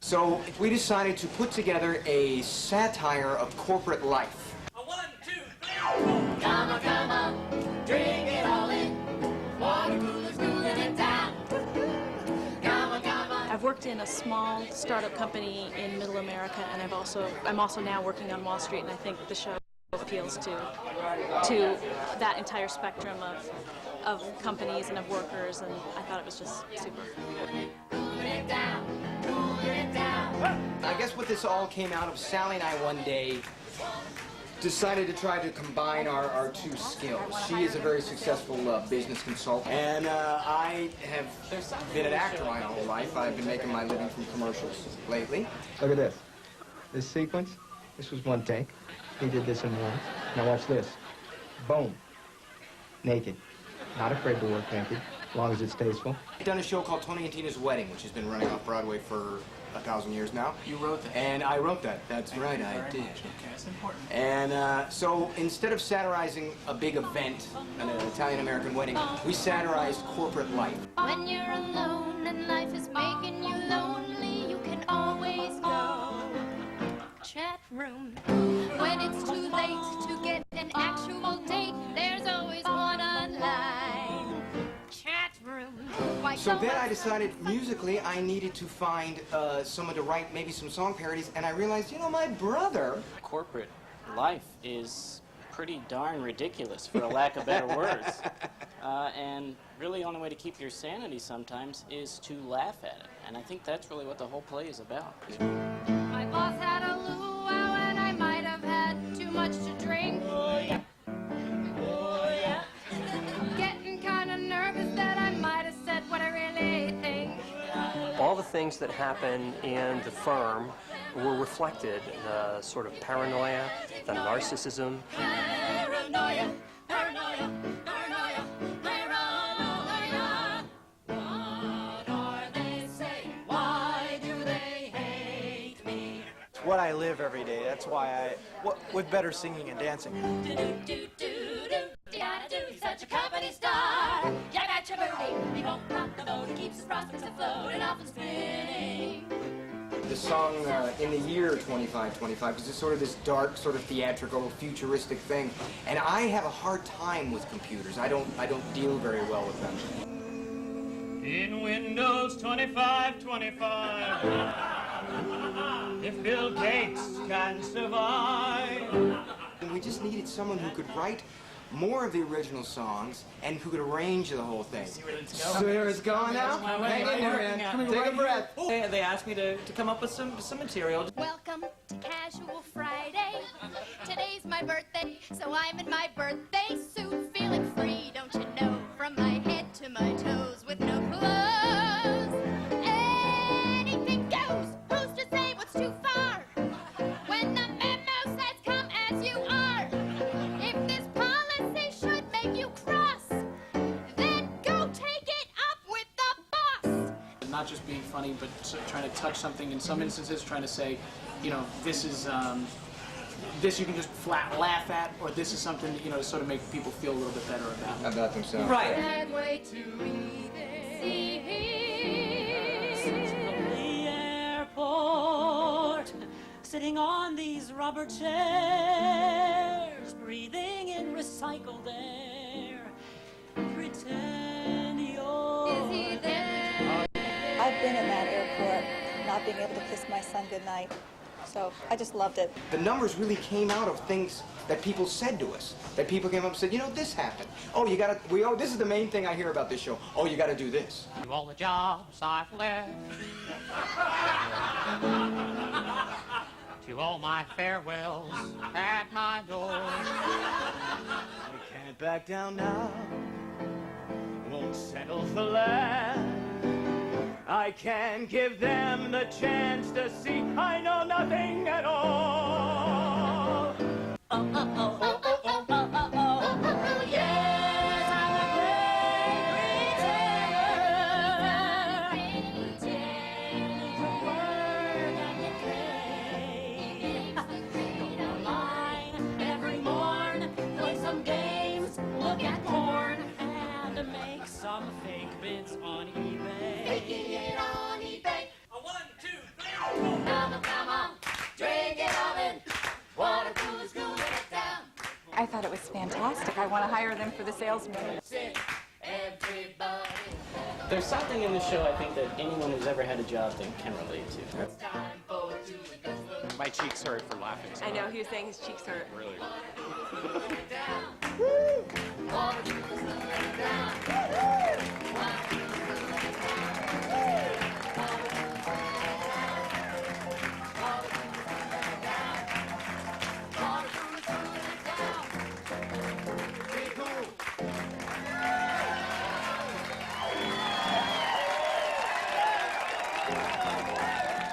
So we decided to put together a satire of corporate life. A 1, 2, 3, 4. Come on, drink it all in. Watercoolers cooling it down. Come on. I've worked in a small startup company in Middle America, and I'm also now working on Wall Street, and I think the show appeals to that entire spectrum of companies and of workers, and I thought it was just super. I guess what this all came out of, Sally and I one day decided to try to combine our two skills. She is a very successful business consultant, and I have been an actor my whole life. I've been making my living from commercials lately. Look at this. This sequence, this was one take. He did this in one. Now watch this. Boom. Naked. Not afraid to work naked, as long as it's tasteful. I've done a show called Tony and Tina's Wedding, which has been running off Broadway for 1,000 years now. You wrote that? And I wrote that. That's right, I did. Okay, that's important. And so instead of satirizing a big event, an Italian-American wedding, we satirized corporate life. When you're alone and life is making you lonely, you can always go chat room. When it's too late to get an actual date, there's always one online. Chat room. Why So then I decided musically I needed to find someone to write maybe some song parodies, and I realized, you know, my brother. Corporate life is pretty darn ridiculous, for a lack of better words. And really the only way to keep your sanity sometimes is to laugh at it. And I think that's really what the whole play is about. my boss had a luau and I might have had too much to drink. Oh, yeah. Oh, yeah. Getting kind of nervous that I might have said what I really think. All the things that happen in the firm were reflected, the sort of paranoia, the narcissism. Paranoia, paranoia, paranoia, paranoia. What are they saying? Why do they hate me? It's what I live every day. That's why with better singing and dancing. You gotta do, such a company star. You got your birdie. You won't rock the boat. It keeps his prospects afloat and off and spinning. The song in the year 2525 is just sort of this dark, sort of theatrical, futuristic thing, and I have a hard time with computers. I don't deal very well with them. In Windows 2525, if Bill Gates can survive. And we just needed someone who could write more of the original songs and who could arrange the whole thing. See where it's going? So here it's going now? Hang in there, man. Take a breath. They asked me to come up with some material. Welcome to Casual Friday. Today's my birthday, so I'm in my birthday suit, feeling free, don't you know? From my head to my toes, with no clothes. Anything goes. Who's to say what's too far? When the memo says come as you are. If this policy should make you cross, then go take it up with the boss. Not just being funny, but trying to touch something. In some instances, trying to say, you know, this is this you can just flat laugh at, or this is something, you know, to sort of make people feel a little bit better About themselves. Right. That way to be there. The airport, sitting on these rubber chairs, breathing in recycled air. Pretend you're Is he there? I've been in that airport, not being able to kiss my son goodnight. So I just loved it. The numbers really came out of things that people said to us. That people came up and said, you know, this happened. Oh, you gotta, this is the main thing I hear about this show. Oh, you gotta do this. to all the jobs I've left. To all my farewells at my door. I can't back down now. Won't settle for less. I can't give them the chance to see I know nothing at all. Yes, I'm a great pretender. The word and the play. Go online every morn, play some games, look at porn, and make some fake bids on eBay. Making it on eBay. A 1, 2, 3. thought it was fantastic. I want to hire them for the sales meeting. There's something in the show I think that anyone who's ever had a job thing can relate to. My cheeks hurt for laughing. I know, he was saying his cheeks hurt. Really.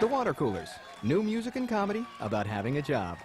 The Watercoolers, new music and comedy about having a job.